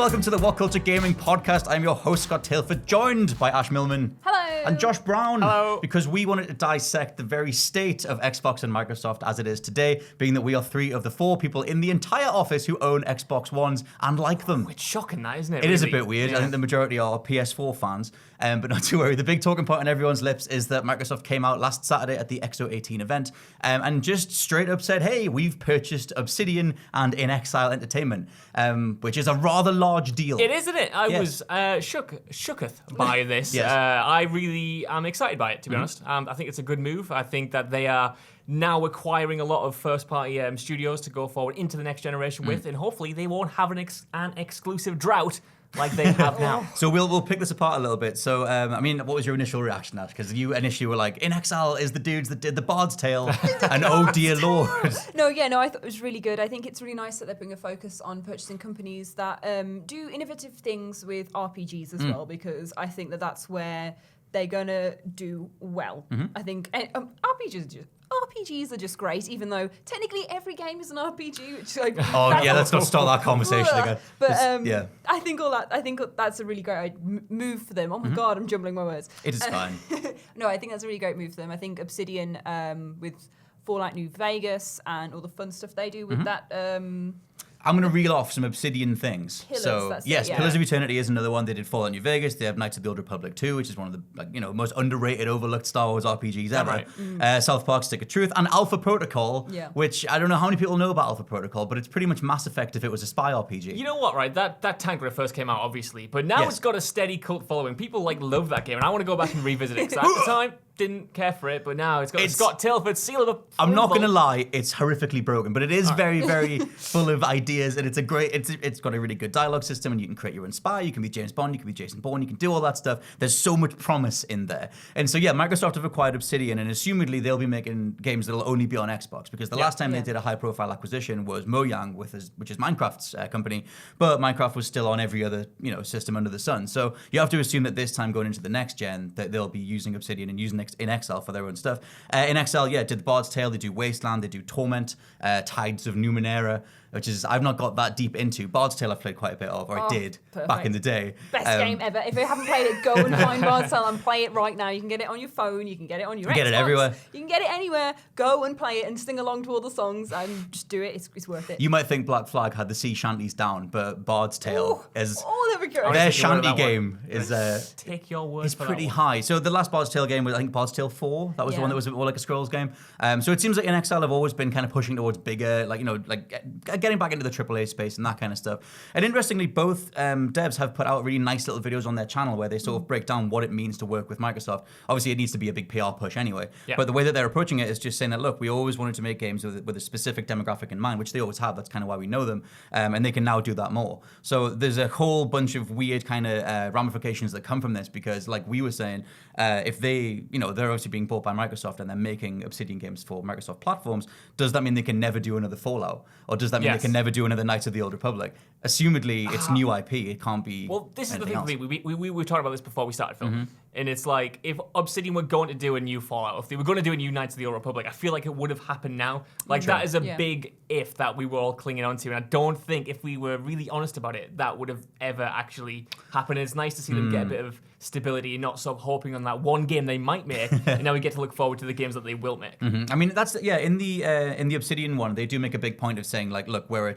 welcome to the WhatCulture Gaming Podcast. I'm your host, Scott Tailford, joined by Ash Millman. Hello. And Josh Brown. Hello. Because we wanted to dissect the very state of Xbox and Microsoft as it is today, being that we are 3 of the 4 people in the entire office who own Xbox Ones and like them. It's shocking, that, isn't it? It is a bit weird. I think the majority are PS4 fans. But not to worry, the big talking point on everyone's lips is that Microsoft came out last Saturday at the XO18 event and just straight up said, hey, we've purchased Obsidian and In Exile Entertainment, which is a rather large deal. It is, isn't it? I was shooketh by this. Yes. I really am excited by it, to be honest. I think it's a good move. I think that they are now acquiring a lot of first-party studios to go forward into the next generation with, and hopefully they won't have an exclusive drought like they have now. So we'll pick this apart a little bit. So, I mean, what was your initial reaction, Ash? Because you initially were like, In Exile is the dudes that did the Bard's Tale, and oh dear lord. No, I thought it was really good. I think it's really nice that they bring a focus on purchasing companies that do innovative things with RPGs as well, because I think that that's where they're gonna do well. I think RPGs are just great, even though technically every game is an RPG. Which like Let's not start that conversation again. But I think that's a really great move for them. Oh my god, I'm jumbling my words. It is fine. No, I think that's a really great move for them. I think Obsidian with Fallout New Vegas and all the fun stuff they do with that. I'm going to reel off some Obsidian things. Pillars, Pillars of Eternity is another one. They did Fallout New Vegas. They have Knights of the Old Republic 2, which is one of the most underrated, overlooked Star Wars RPGs ever. Right. South Park Stick of Truth and Alpha Protocol, which I don't know how many people know about Alpha Protocol, but it's pretty much Mass Effect if it was a spy RPG. You know what, right? That tank when it first came out, obviously, but now it's got a steady cult following. People love that game, and I want to go back and revisit it. Because at the time, didn't care for it, but now it's got Scott Tailford sealed up. I'm not going to lie, it's horrifically broken, but it is very, very full of ideas, and it's got a really good dialogue system, and you can create your own spy, you can be James Bond, you can be Jason Bourne, you can do all that stuff. There's so much promise in there. And so, Microsoft have acquired Obsidian, and assumedly they'll be making games that'll only be on Xbox, because the last time they did a high-profile acquisition was Mojang, which is Minecraft's company, but Minecraft was still on every other system under the sun. So you have to assume that this time going into the next gen, that they'll be using Obsidian and using In Exile for their own stuff. In Exile, did the Bard's Tale, they do Wasteland, they do Torment, Tides of Numenera, which is I've not got that deep into. Bard's Tale I've played quite a bit of, or I did back in the day. Best game ever. If you haven't played it, go and find Bard's Tale and play it right now. You can get it on your phone, you can get it on your Xbox. Get it everywhere. You can get it anywhere. Go and play it and sing along to all the songs and just do it. It's worth it. You might think Black Flag had the sea shanties down, but Bard's Tale is their their shanty game is take your word is for pretty that one. high. So the last Bard's Tale game was, I think, Bard's Tale 4. That was the one that was more like a Scrolls game. So it seems like In Exile have always been kind of pushing towards bigger, getting back into the AAA space and that kind of stuff. And interestingly, both devs have put out really nice little videos on their channel where they sort of break down what it means to work with Microsoft. Obviously, it needs to be a big PR push anyway. Yeah. But the way that they're approaching it is just saying that, look, we always wanted to make games with a specific demographic in mind, which they always have. That's kind of why we know them. And they can now do that more. So there's a whole bunch of weird kind of ramifications that come from this because, like we were saying, if they're obviously being bought by Microsoft and they're making Obsidian games for Microsoft platforms, does that mean they can never do another Fallout? Or does that mean they can never do another Knights of the Old Republic? Assumedly, it's new IP. It can't be. Well, this is the thing. else. We were talking about this before we started filming, and it's like if Obsidian were going to do a new Fallout, if they were going to do a new Knights of the Old Republic, I feel like it would have happened now. That is a big if that we were all clinging on to, and I don't think if we were really honest about it, that would have ever actually happened. And it's nice to see them get a bit of stability and not sort of hoping on that one game they might make, and now we get to look forward to the games that they will make. I mean, that's in the Obsidian one, they do make a big point of saying like, look, we're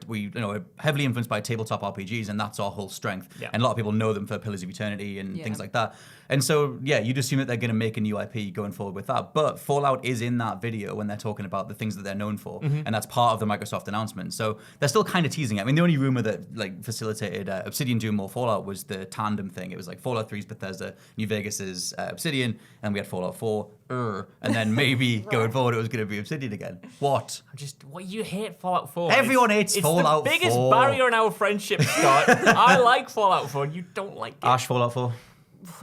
heavily influenced by tabletop RPGs, and that's our whole strength. Yeah. And a lot of people know them for Pillars of Eternity and things like that. And so, you'd assume that they're going to make a new IP going forward with that. But Fallout is in that video when they're talking about the things that they're known for, and that's part of the Microsoft announcement. So they're still kind of teasing it. I mean, the only rumor that facilitated Obsidian doing more Fallout was the tandem thing. It was like Fallout 3's Bethesda, New Vegas is Obsidian, and we had Fallout 4. And then maybe going forward it was going to be Obsidian again. What? You hate Fallout 4. Everyone hates Fallout 4. It's the biggest barrier in our friendship, Scott. I like Fallout 4, and you don't like it. Ash, Fallout 4.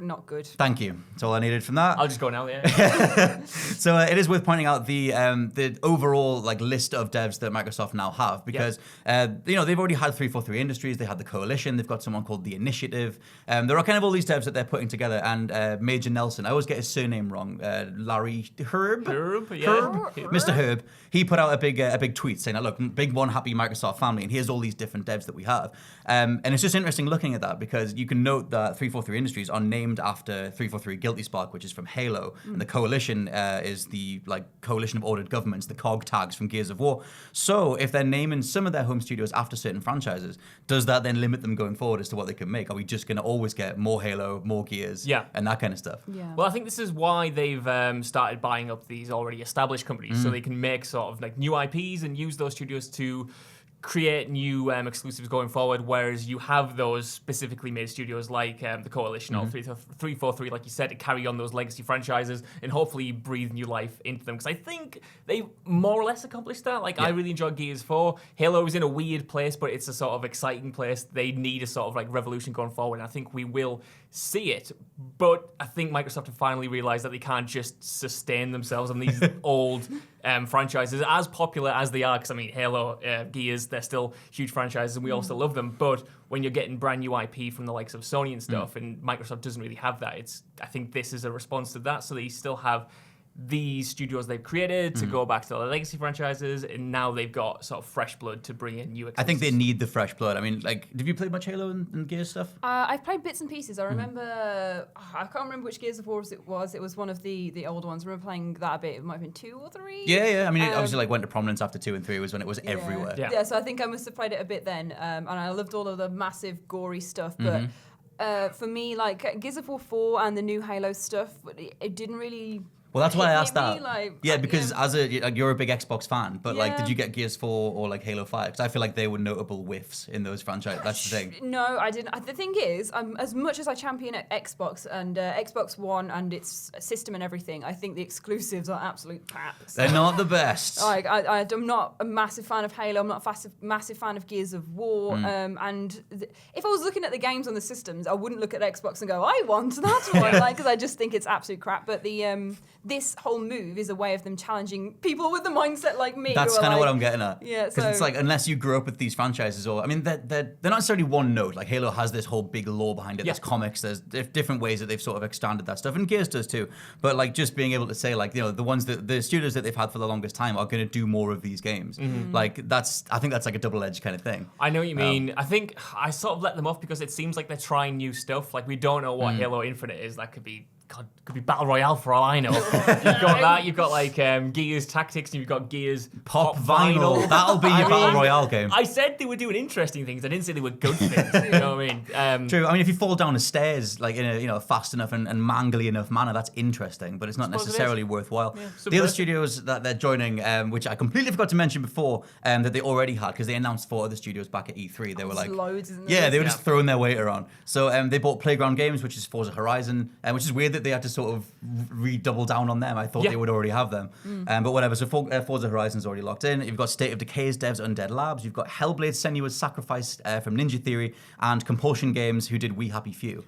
Not good. Thank you. That's all I needed from that. I'll just go now, yeah. So it is worth pointing out the overall like list of devs that Microsoft now have, because they've already had 343 Industries, they had the Coalition, they've got someone called the Initiative. There are kind of all these devs that they're putting together, and Major Nelson, I always get his surname wrong, Larry Herb, Mr. Herb. He put out a big tweet saying, "Look, big one happy Microsoft family, and here's all these different devs that we have." And it's just interesting looking at that, because you can note that 343 Industries are named after 343 Guilty Spark, which is from Halo, and the Coalition is the like Coalition of Ordered Governments, the COG tags from Gears of War. So if they're naming some of their home studios after certain franchises, does that then limit them going forward as to what they can make? Are we just going to always get more Halo, more Gears, and that kind of stuff? Yeah. Well, I think this is why they've started buying up these already established companies, so they can make sort of like new IPs and use those studios to create new exclusives going forward, whereas you have those specifically made studios like the Coalition or 343, like you said, to carry on those legacy franchises and hopefully breathe new life into them. Because I think they more or less accomplished that. Like, I really enjoyed Gears 4. Halo is in a weird place, but it's a sort of exciting place. They need a sort of like revolution going forward, and I think we will see it. But I think Microsoft have finally realized that they can't just sustain themselves on these old franchises, as popular as they are, because I mean, Halo, Gears, they're still huge franchises and we all still love them, but when you're getting brand new IP from the likes of Sony and stuff, and Microsoft doesn't really have that, I think this is a response to that, so they still have these studios they've created to go back to their legacy franchises, and now they've got sort of fresh blood to bring in new exclusives. I think they need the fresh blood. I mean, like, have you played much Halo and Gears stuff? I've played bits and pieces. I remember, I can't remember which Gears of War it was. It was one of the older ones. I remember playing that a bit. It might have been 2 or 3. Yeah. I mean, it obviously like went to prominence after 2 and 3 was when it was everywhere. Yeah, so I think I must have played it a bit then. And I loved all of the massive, gory stuff. But for me, like, Gears of War 4 and the new Halo stuff, it didn't really... Well, that's why I asked that. Like, because as you're a big Xbox fan, but like, did you get Gears 4 or like Halo 5? Because I feel like they were notable whiffs in those franchises. That's the thing. No, I didn't. The thing is, as much as I champion Xbox and Xbox One and its system and everything, I think the exclusives are absolute crap. So. They're not the best. Like, I'm not a massive fan of Halo. I'm not a massive fan of Gears of War. And if I was looking at the games on the systems, I wouldn't look at Xbox and go, I want that one, because I just think it's absolute crap. But this whole move is a way of them challenging people with the mindset like me. That's kind of what I'm getting at. Yeah, because it's like, unless you grew up with these franchises, or I mean, they're not necessarily one note. Like Halo has this whole big lore behind it. There's comics. There's different ways that they've sort of expanded that stuff, and Gears does too. But like, just being able to say, like, the studios that they've had for the longest time are going to do more of these games. Like I think that's like a double-edged kind of thing. I know what you mean. I think I sort of let them off because it seems like they're trying new stuff. Like, we don't know what Halo Infinite is. That could be Battle Royale for all I know. You've got that. You've got like Gears Tactics, and you've got Gears Pop Vinyl. That'll be your Battle Royale game. I said they were doing interesting things. I didn't say they were good things. You know what I mean? True. I mean, if you fall down the stairs like in a fast enough and mangly enough manner, that's interesting, but it's not necessarily worthwhile. Yeah, the other studios that they're joining, which I completely forgot to mention before, that they already had, because they announced 4 other studios back at E3. They were like, loads, isn't there? They were just throwing their weight around. So they bought Playground Games, which is Forza Horizon, which is weird that they had to sort of redouble down on them. I thought they would already have them. But whatever. So Forza Horizon's already locked in. You've got State of Decay's devs, Undead Labs. You've got Hellblade Senua's Sacrifice from Ninja Theory, and Compulsion Games, who did We Happy Few.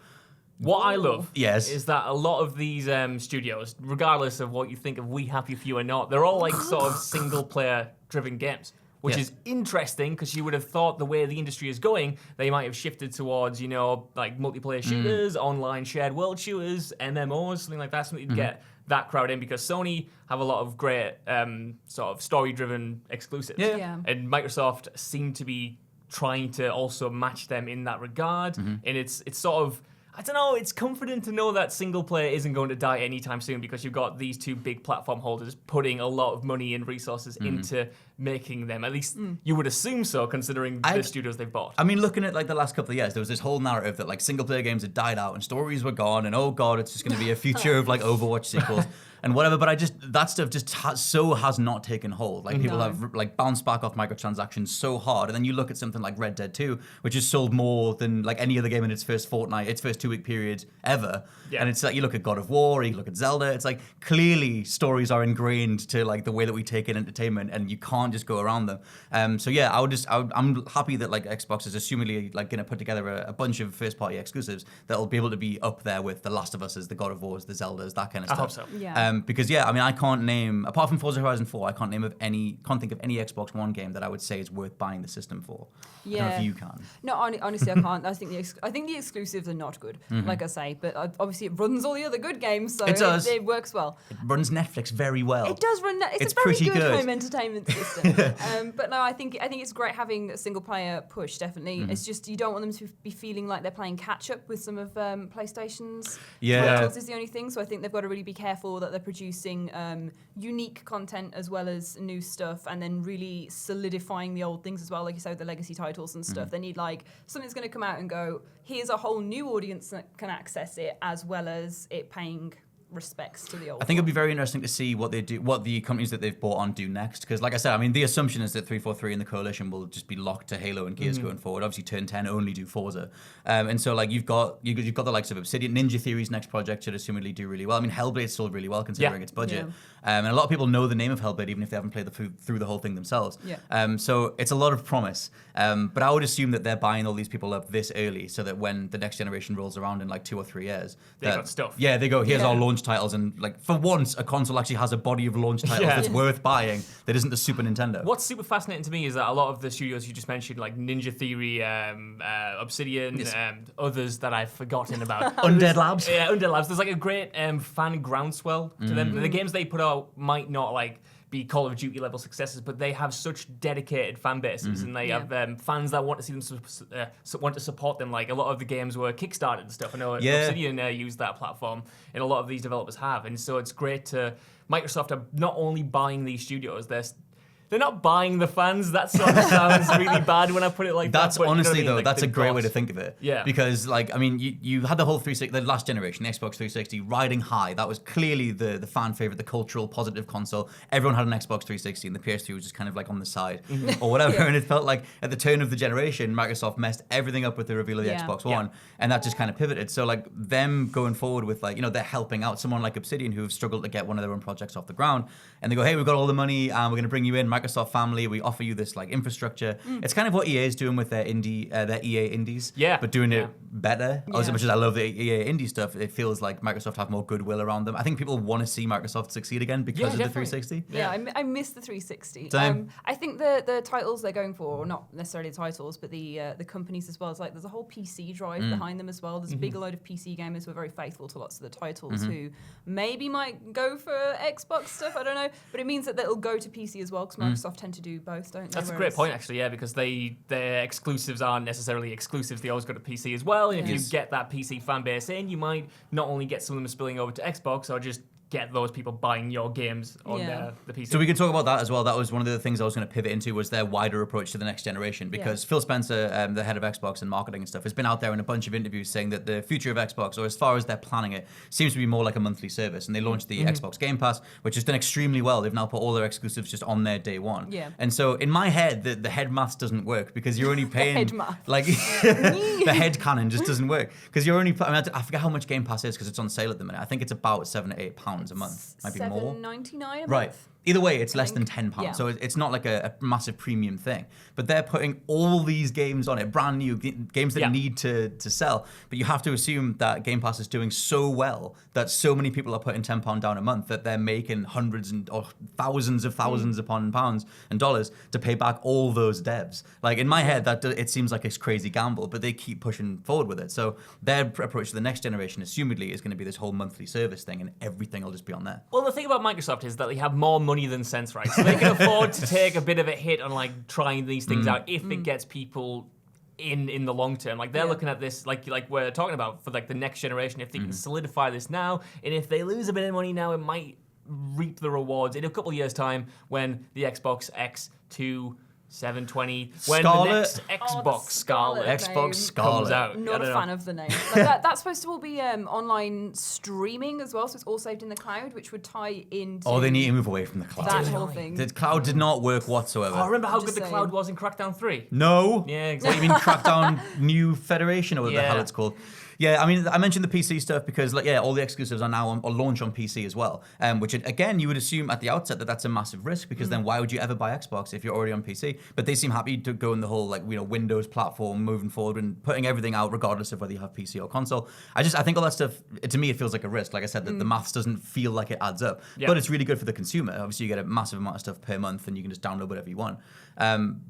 What I love is that a lot of these studios, regardless of what you think of We Happy Few or not, they're all like sort of single-player driven games. Which is interesting, because you would have thought the way the industry is going, they might have shifted towards, like multiplayer shooters, online shared world shooters, MMOs, something like that, something to get that crowd in, because Sony have a lot of great sort of story-driven exclusives. Yeah. And Microsoft seem to be trying to also match them in that regard. And it's sort of, I don't know, it's comforting to know that single player isn't going to die anytime soon, because you've got these 2 big platform holders putting a lot of money and resources into making them. At least you would assume so, considering the studios they've bought. I mean, looking at like the last couple of years, there was this whole narrative that like single player games had died out and stories were gone, and oh god, it's just going to be a future of like Overwatch sequels and whatever. But that stuff just has not taken hold. Like people have like bounced back off microtransactions so hard, and then you look at something like Red Dead 2, which has sold more than like any other game in its first fortnight, its first 2-week period ever. Yeah. And it's like, you look at God of War, you look at Zelda, it's like, clearly stories are ingrained to like the way that we take in entertainment, and you can't just go around them. So yeah, I'm happy that like Xbox is assumedly like going to put together a bunch of first-party exclusives that'll be able to be up there with The Last of Us, the God of Wars, the Zeldas, that kind of stuff. I hope so. Yeah. Because yeah, I mean, I can't name, apart from Forza Horizon 4, I can't think of any Xbox One game that I would say is worth buying the system for. I don't know if you can. No, honestly, I can't. I think the exclusives are not good, like I say. But obviously, it runs all the other good games, so It does. It works well. It runs Netflix very well. It does run. It's a very pretty good good home entertainment system. But no, I think it's great having a single player push. Definitely, it's just you don't want them to be feeling like they're playing catch up with some of PlayStation's titles. Is the only thing. So I think they've got to really be careful that they're producing unique content as well as new stuff, and then really solidifying the old things as well. Like you say, with the legacy titles and stuff, they need like something's going to come out and go, here's a whole new audience that can access it, as well as it paying respects to the old. I think it'll be very interesting to see what they do, what the companies that they've bought on do next. Because, like I said, I mean, the assumption is that 343 and the Coalition will just be locked to Halo and Gears going forward. Obviously, Turn 10 only do Forza, and so like you've got the likes of Obsidian. Ninja Theory's next project should assumedly do really well. I mean, Hellblade's sold really well considering its budget, and a lot of people know the name of Hellblade even if they haven't played through the whole thing themselves. So it's a lot of promise. But I would assume that they're buying all these people up this early so that when the next generation rolls around in like 2 or 3 years, they got stuff. Yeah, they go, here's our launch titles, and like for once, a console actually has a body of launch titles that's worth buying that isn't the Super Nintendo. What's super fascinating to me is that a lot of the studios you just mentioned, like Ninja Theory, Obsidian, others that I've forgotten about. Undead Labs? Yeah, Undead Labs. There's like a great fan groundswell to them. The games they put out might not like be Call of Duty level successes, but they have such dedicated fan bases, and they have fans that want to see them want to support them. Like a lot of the games were kickstarted and stuff. I know Obsidian used that platform, and a lot of these developers have, and so it's great to Microsoft are not only buying these studios, they're not buying the fans. That sort of sounds really bad when I put it like that. That's honestly, though, like, that's a great way to think of it. Yeah. Because, like, I mean, you had the whole 360, the last generation, the Xbox 360, riding high. That was clearly the fan favorite, the cultural, positive console. Everyone had an Xbox 360, and the PS3 was just kind of like on the side or whatever. And it felt like at the turn of the generation, Microsoft messed everything up with the reveal of the Xbox One, and that just kind of pivoted. So, like, them going forward with, like, you know, they're helping out someone like Obsidian who've struggled to get one of their own projects off the ground, and they go, hey, we've got all the money, and we're going to bring you in, Microsoft family. We offer you this like infrastructure. It's kind of what EA is doing with their EA indies, but doing it better. As much as I love the EA indie stuff, it feels like Microsoft have more goodwill around them. I think people want to see Microsoft succeed again because of definitely. the 360. Yeah, I miss the 360. Same. I think the titles they're going for, or not necessarily the titles, but the companies as well. It's like there's a whole PC drive behind them as well. There's a big load of PC gamers who are very faithful to lots of the titles who maybe might go for Xbox stuff. I don't know, but it means that they'll go to PC as well because Microsoft tend to do both, don't they? That's a great point, actually, because their exclusives aren't necessarily exclusives. They always go to PC as well. And if you get that PC fan base in, you might not only get some of them spilling over to Xbox or just get those people buying your games on the PC. So we can talk about that as well. That was one of the things I was going to pivot into, was their wider approach to the next generation, because Phil Spencer, the head of Xbox and marketing and stuff, has been out there in a bunch of interviews saying that the future of Xbox, or as far as they're planning it, seems to be more like a monthly service. And they launched the Xbox Game Pass, which has done extremely well. They've now put all their exclusives just on their day one. And so in my head, the head maths doesn't work, because you're only paying head math. like the head canon just doesn't work, because you're only. I forget how much Game Pass is because it's on sale at the minute. I think it's about £7 to £8 a month. Might be more. $7.99 a month. Right. Either way, it's less than £10. Yeah. So it's not like a massive premium thing. But they're putting all these games on it, brand new games that need to sell. But you have to assume that Game Pass is doing so well that so many people are putting £10 down a month that they're making hundreds or thousands upon pounds and dollars to pay back all those devs. Like in my head, it seems like a crazy gamble, but they keep pushing forward with it. So their approach to the next generation, assumedly, is going to be this whole monthly service thing, and everything will just be on there. Well, the thing about Microsoft is that they have more money than sense, right? So they can afford to take a bit of a hit on like trying these things out if it gets people in the long term. Like they're looking at this like we're talking about for like the next generation. If they can solidify this now, and if they lose a bit of money now, it might reap the rewards in a couple of years' time when the Xbox X2 720, when Scarlet. the next Xbox Scarlet Xbox Scarlet comes out. Not a fan of the name. Like that's supposed to all be online streaming as well, so it's all saved in the cloud, which would tie into. Oh, they need to move away from the cloud. that whole thing. The cloud did not work whatsoever. Oh, remember how I'm good the just cloud saying. was in Crackdown 3? No. Yeah, What, exactly. you mean Crackdown New Federation, or what the Yeah. hell it's called? Yeah, I mean, I mentioned the PC stuff because, like, all the exclusives are now on launch on PC as well. Which, again, you would assume at the outset that that's a massive risk because then why would you ever buy Xbox if you're already on PC? But they seem happy to go in the whole, like, Windows platform moving forward and putting everything out regardless of whether you have PC or console. I think all that stuff, to me, it feels like a risk. Like I said, the maths doesn't feel like it adds up. Yeah. But it's really good for the consumer. Obviously, you get a massive amount of stuff per month and you can just download whatever you want.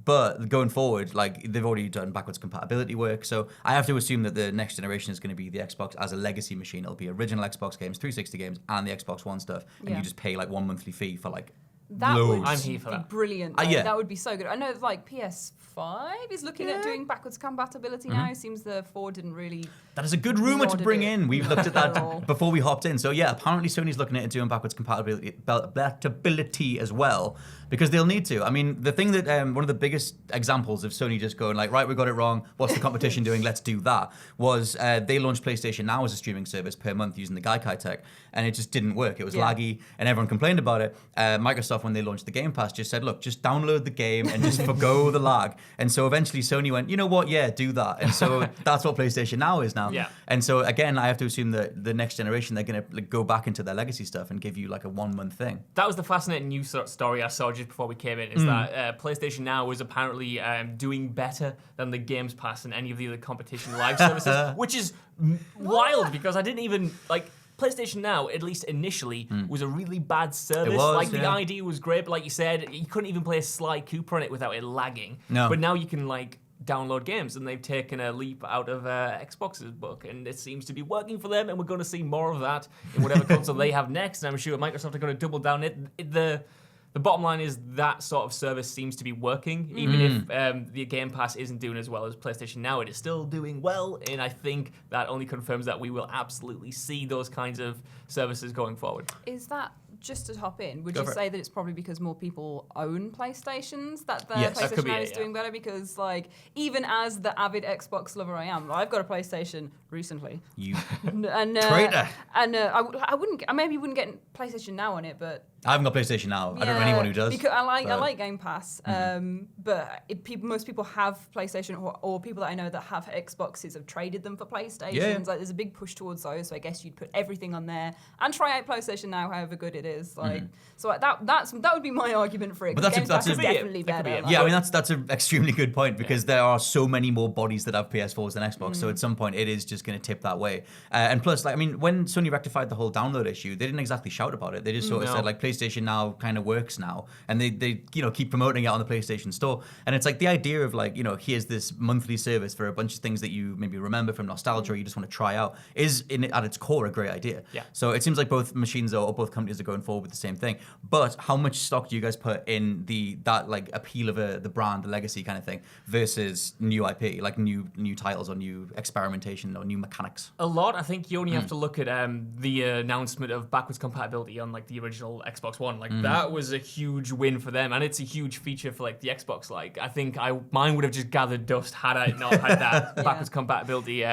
But going forward, like, they've already done backwards compatibility work. So I have to assume that the next generation is going to be the Xbox as a legacy machine. It'll be original Xbox games, 360 games, and the Xbox One stuff. And you just pay like one monthly fee for like that loads. would I'm here for be that. brilliant. That would be so good. I know like PS5 is looking at doing backwards compatibility now. It seems the 4 didn't really. That is a good rumor to bring in. We've looked at that before we hopped in. So yeah, apparently Sony's looking at doing backwards compatibility as well because they'll need to. I mean, the thing that one of the biggest examples of Sony just going like, right, we got it wrong. What's the competition doing? Let's do that. Was they launched PlayStation Now as a streaming service per month using the Gaikai tech, and it just didn't work. It was laggy, and everyone complained about it. Microsoft, when they launched the Game Pass, just said, look, just download the game and just forgo the lag. And so eventually Sony went, you know what? Yeah, do that. And so that's what PlayStation Now is now. Yeah. And so again, I have to assume that the next generation, they're going to go back into their legacy stuff and give you like a 1 month thing. That was the fascinating news story I saw just before we came in, is that PlayStation Now was apparently doing better than the Games Pass and any of the other competition live services, which is wild because I didn't even, like, PlayStation Now, at least initially, was a really bad service. It was, the idea was great, but like you said, you couldn't even play a Sly Cooper on it without it lagging. No. But now you can, like, download games, and they've taken a leap out of Xbox's book, and it seems to be working for them, and we're going to see more of that in whatever console they have next, and I'm sure Microsoft are going to double down it. The bottom line is that sort of service seems to be working, even if the Game Pass isn't doing as well as PlayStation Now. It is still doing well, and I think that only confirms that we will absolutely see those kinds of services going forward. Is that, just to hop in, would you say that it's probably because more people own PlayStations that the PlayStation Now is doing better? Because, like, even as the avid Xbox lover I am, I PlayStation recently. You and traitor. And I maybe wouldn't get PlayStation Now on it, but I haven't got PlayStation Now. I don't know anyone who does. Because I like Game Pass, but most people have PlayStation, or people that I know that have Xboxes have traded them for PlayStations. Yeah. Like, there's a big push towards those. So I guess you'd put everything on there and try out PlayStation Now, however good it is. Like, so that would be my argument for it. But Game Pass is definitely better. Yeah, I mean that's an extremely good point because there are so many more bodies that have PS4s than Xbox. So at some point it is just going to tip that way. And plus, like, I mean, when Sony rectified the whole download issue, they didn't exactly shout about it. They just sort of said like PlayStation Now kind of works now, and they keep promoting it on the PlayStation Store. And it's like the idea of like, here's this monthly service for a bunch of things that you maybe remember from nostalgia or you just want to try out is at its core a great idea. Yeah. So it seems like both machines or both companies are going forward with the same thing. But how much stock do you guys put in that like appeal of the brand, the legacy kind of thing, versus new IP, like new titles or new experimentation or new mechanics? A lot. I think you only have to look at the announcement of backwards compatibility on like the original Xbox One. Like that was a huge win for them, and it's a huge feature for like the Xbox. Like I think mine would have just gathered dust had I not had that backwards compatibility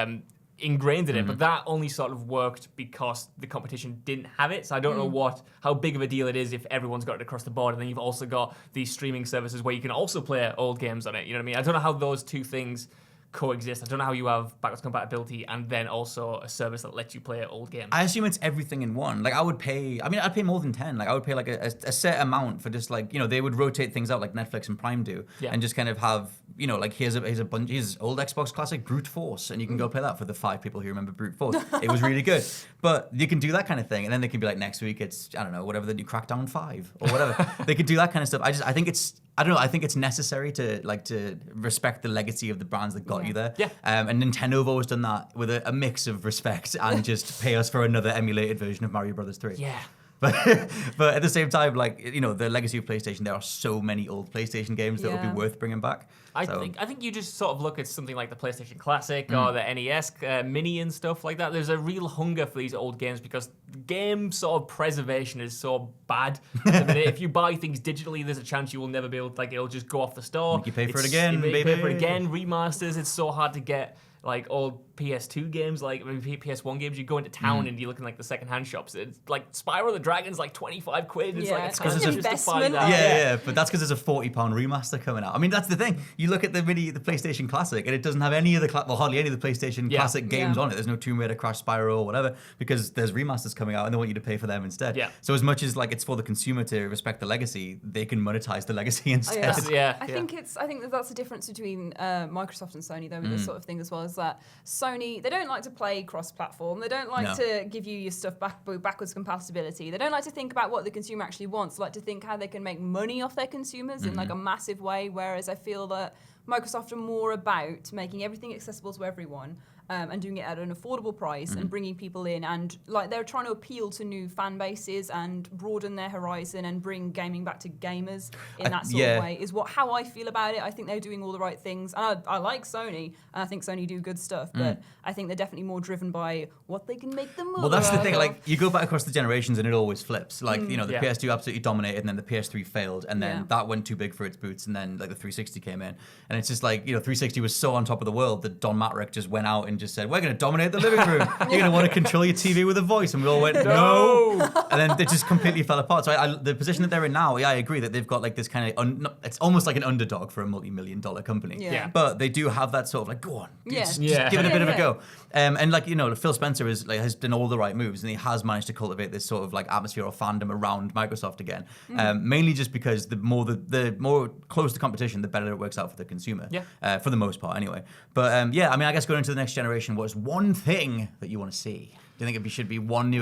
ingrained in it. But that only sort of worked because the competition didn't have it. So I don't know how big of a deal it is if everyone's got it across the board, and then you've also got these streaming services where you can also play old games on it. You know what I mean? I don't know how those two things coexist. I don't know how you have backwards compatibility and then also a service that lets you play old games. I assume it's everything in one. Like I'd pay more than 10. Like I would pay like a set amount for just like, they would rotate things out like Netflix and Prime do, and just kind of have, like here's a bunch, here's old Xbox classic Brute Force, and you can go play that for the 5 people who remember Brute Force. It was really good. But you can do that kind of thing, and then they can be like, next week it's, I don't know, whatever the new Crackdown 5 or whatever. They could do that kind of stuff. I think it's necessary to respect the legacy of the brands that got you there. Yeah. And Nintendo have always done that with a mix of respect and just pay us for another emulated version of Mario Brothers 3. Yeah. But at the same time, like, the legacy of PlayStation, there are so many old PlayStation games that would be worth bringing back. I think you just sort of look at something like the PlayStation Classic or the NES Mini and stuff like that. There's a real hunger for these old games because game sort of preservation is so bad. If you buy things digitally, there's a chance you will never be able to, like, it'll just go off the store. Make you pay for it again, baby. Pay for it again, remasters. It's so hard to get like old PS2 games, like maybe PS1 games, you go into town and you look in like the second-hand shops. It's like Spyro the Dragon's like 25 quid. It's like it's because kind of justify that. Yeah, but that's because there's a £40 remaster coming out. I mean, that's the thing. You look at the PlayStation Classic, and it doesn't have any of the hardly any of the PlayStation Classic games on it. There's no Tomb Raider, Crash, Spyro, or whatever, because there's remasters coming out, and they want you to pay for them instead. Yeah. So as much as like it's for the consumer to respect the legacy, they can monetize the legacy instead. I think that's the difference between Microsoft and Sony though with this sort of thing as well, is that Sony, they don't like to play cross-platform. They don't like to give you your stuff backwards compatibility. They don't like to think about what the consumer actually wants. They like to think how they can make money off their consumers in like a massive way, whereas I feel that Microsoft are more about making everything accessible to everyone. And doing it at an affordable price and bringing people in, and like they're trying to appeal to new fan bases and broaden their horizon and bring gaming back to gamers in that sort of way is how I feel about it. I think they're doing all the right things. And I like Sony, and I think Sony do good stuff, but I think they're definitely more driven by what they can make them more. Well, that's the thing. Like you go back across the generations, and it always flips. Like the PS2 absolutely dominated, and then the PS3 failed, and then that went too big for its boots, and then like the 360 came in, and it's just like 360 was so on top of the world that Don Matrick just went out and just said, we're going to dominate the living room. You're going to want to control your TV with a voice. And we all went, no. And then they just completely fell apart. So the position that they're in now, I agree that they've got like this kind of, it's almost like an underdog for a multi-million-dollar company. Yeah. But they do have that sort of like, go on, just give it a bit of a go. And like, Phil Spencer has done all the right moves, and he has managed to cultivate this sort of like atmosphere or fandom around Microsoft again. Mainly just because the more close the competition, the better it works out for the consumer. Yeah. For the most part, anyway. But I mean, I guess going into the next generation, what's one thing that you want to see? Do you think it should be one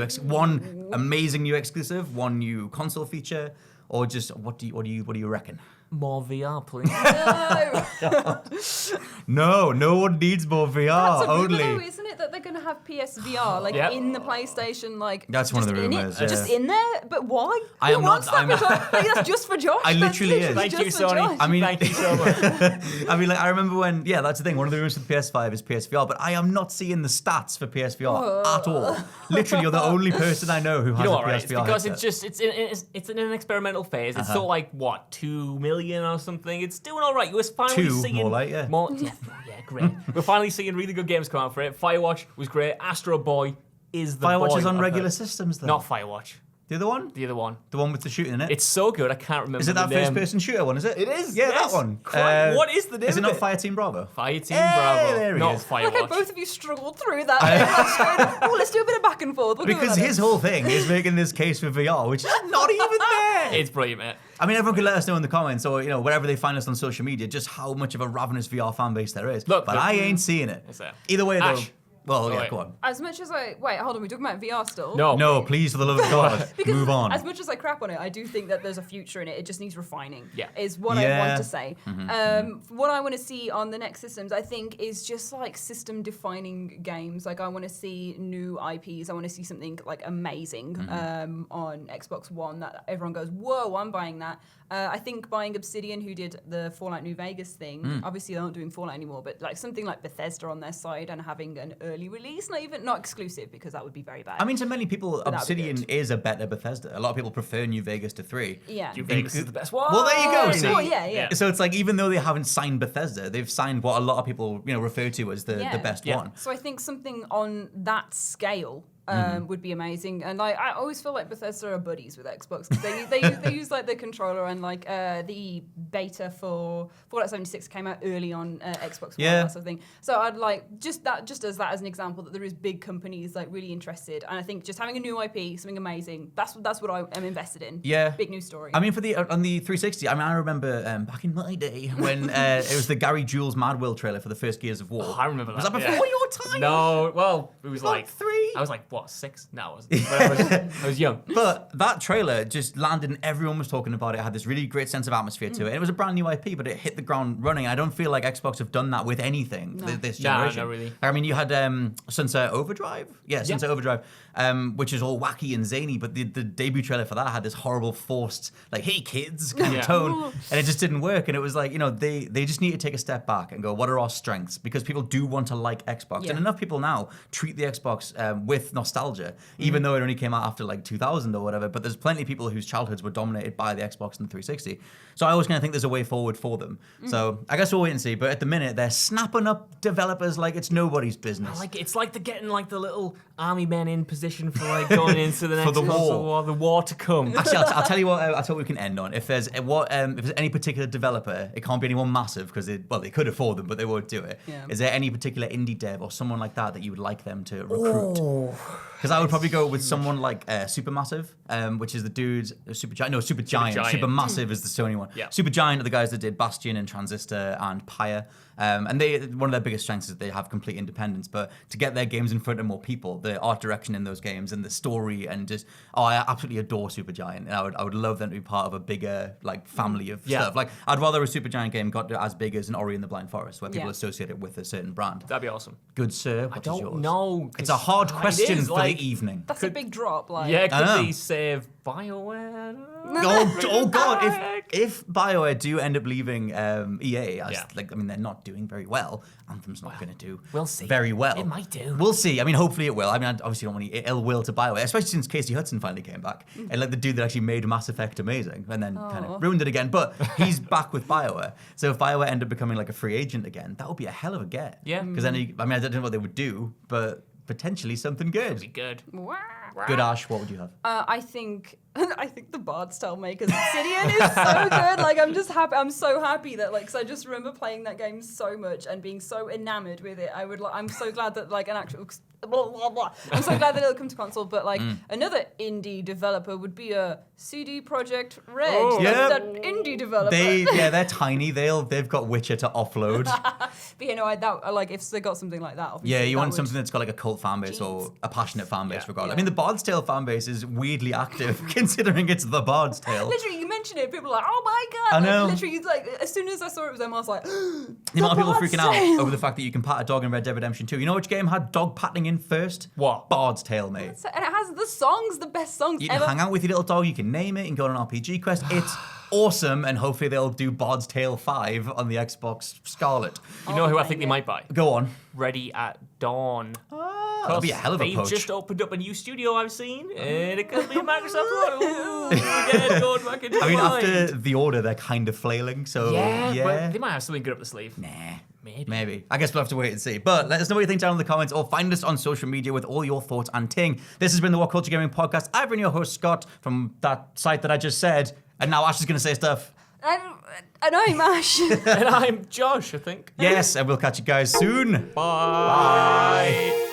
amazing new exclusive, one new console feature, or just what do you reckon? More VR, please. No one needs more VR. That's a only. rumor, though, isn't it, that they're going to have PSVR in the PlayStation? Like that's one of the rumors. Just in there, but why? I am not. That's just for Josh. I literally is. Thank you, Sony. I mean, thank you so much. I mean, like I remember when. Yeah, that's the thing. One of the rumors for the PS5 is PSVR, but I am not seeing the stats for PSVR at all. Literally, you're the only person I know who has a PSVR right? It's because headset. it's in an experimental phase. It's still like what 2 million or something. It's doing all right. We're finally seeing more like great. We're finally seeing really good games come out for it. Firewatch was great. Astro Boy is the Firewatch boy is on regular systems though. Not Firewatch. The other one? The other one. The one with the shooting in it? It's so good, I can't remember. Is it that first-person shooter one, is it? It is. Yeah, yes. that one. What is the name Is it of not Fireteam Bravo? Fireteam Bravo. There not is. Firewatch. Like both of you struggled through that. Let's do a bit of back and forth. Because his whole thing is making this case for VR, which is not even there. It's brilliant, mate. I mean, everyone can let us know in the comments or, wherever they find us on social media, just how much of a ravenous VR fan base there is. But I ain't seeing it. Either way, though. Well, go on. As much as wait, hold on, we're talking about VR still? No, please, for the love of God, move on. As much as I crap on it, I do think that there's a future in it. It just needs refining. Yeah. Is what I want to say. What I want to see on the next systems, I think, is just like system-defining games. Like I want to see new IPs. I want to see something like amazing on Xbox One that everyone goes, whoa, I'm buying that. I think buying Obsidian, who did the Fallout New Vegas thing, obviously they're not doing Fallout anymore, but like something like Bethesda on their side and having an early release, not exclusive, because that would be very bad. I mean, to many people, Obsidian is a better Bethesda. A lot of people prefer New Vegas to 3. Yeah. New Vegas is the best one. Well, there you go. See? Well, yeah. So it's like, even though they haven't signed Bethesda, they've signed what a lot of people, refer to as the best one. So I think something on that scale would be amazing. And like I always feel like Bethesda are buddies with Xbox because they use like the controller and like the beta for Fallout 76 came out early on Xbox One, that sort of thing. So I'd like just as that as an example that there is big companies like really interested, and I think just having a new IP, something amazing, that's what I am invested in. Yeah, big new story. I mean, for on the 360, I mean, I remember back in my day when it was the Gary Jules Mad World trailer for the first Gears of War. Oh, I remember that. Was that before your time? No, well, it was like 3. I was like, what, 6? No, I was young. But that trailer just landed and everyone was talking about it. It had this really great sense of atmosphere to it. And it was a brand new IP, but it hit the ground running. I don't feel like Xbox have done that with anything this generation. No, not really. I mean, you had Sunset Overdrive. Yeah, Sunset Overdrive, which is all wacky and zany, but the debut trailer for that had this horrible forced, like, hey kids kind of tone. And it just didn't work. And it was like, they just need to take a step back and go, what are our strengths? Because people do want to like Xbox. And enough people now treat the Xbox with nostalgia, even though it only came out after like 2000 or whatever. But there's plenty of people whose childhoods were dominated by the Xbox and the 360. So I always kind of think there's a way forward for them. So I guess we'll wait and see. But at the minute, they're snapping up developers like it's nobody's business. It's like they're getting like the little army men in position for like going into the next the war. the war to come. Actually, I'll tell you what. I thought we can end on. If there's any particular developer, it can't be anyone massive because they could afford them, but they won't do it. Yeah. Is there any particular indie dev or someone like that you would like them to recruit? Because I would probably go with someone like Supermassive, which is the dudes. Supergiant. Supermassive is the Sony one. Yeah. Supergiant are the guys that did Bastion and Transistor and Pyre. And one of their biggest strengths is they have complete independence. But to get their games in front of more people, the art direction in those games and the story and just I absolutely adore Supergiant. And I would love them to be part of a bigger like family of stuff. Like I'd rather a Supergiant game got as big as an Ori and the Blind Forest, where people associate it with a certain brand. That'd be awesome. Good sir, what is yours? I don't know. It's a hard question for like, the evening. That's a big drop. Like. Yeah, could they save BioWare? Oh God! If BioWare do end up leaving EA, they're not doing very well. Anthem's not going to do very well. It might do. We'll see. I mean, hopefully it will. I mean, I obviously don't want any ill will to BioWare, especially since Casey Hudson finally came back and like the dude that actually made Mass Effect amazing and then kind of ruined it again. But he's back with BioWare. So if BioWare end up becoming like a free agent again, that would be a hell of a get. Yeah. Because then I don't know what they would do, but potentially something good. That'd be good. Good, Ash. What would you have? I think the Bard's Tale makers Obsidian is so good. Like I'm just happy. I'm so happy that like, cause I just remember playing that game so much and being so enamored with it. I'm so glad that like an actual. I'm so glad that it'll come to console. But like another indie developer would be a CD Projekt Red. Oh. That indie developer. They're tiny. They've got Witcher to offload. But you know, like if they got something like that. Yeah, you want something that's got like a cult fan base or a passionate fan base, regardless. I mean, the Bard's Tale fan base is weirdly active, considering it's the Bard's Tale. Literally, you mention it, people are like, "Oh my god!" I know. Literally, like as soon as I saw it was them, I was like, The amount of people freaking out over the fact that you can pat a dog in Red Dead Redemption 2. You know which game had dog patting in first? What? Bard's Tale, mate. And it has the songs, the best songs You ever. can hang out with your little dog, you can name it, and go on an RPG quest. It's awesome, and hopefully they'll do Bard's Tale 5 on the Xbox Scarlet. You know who I think they might buy? Go on. Ready at Dawn. That'd be a hell of a They've poach. just opened up a new studio I've seen, and it could be a Microsoft one. Ooh, again, going back into I mean, the mind. after The Order, they're kind of flailing, so but they might have something good up the sleeve. Nah. Maybe. I guess we'll have to wait and see. But let us know what you think down in the comments or find us on social media with all your thoughts and ting. This has been the WhatCulture Gaming Podcast. I've been your host, Scott, from that site that I just said. And now Ash is going to say stuff. And I'm Ash. And I'm Josh, I think. Yes, and we'll catch you guys soon. Bye.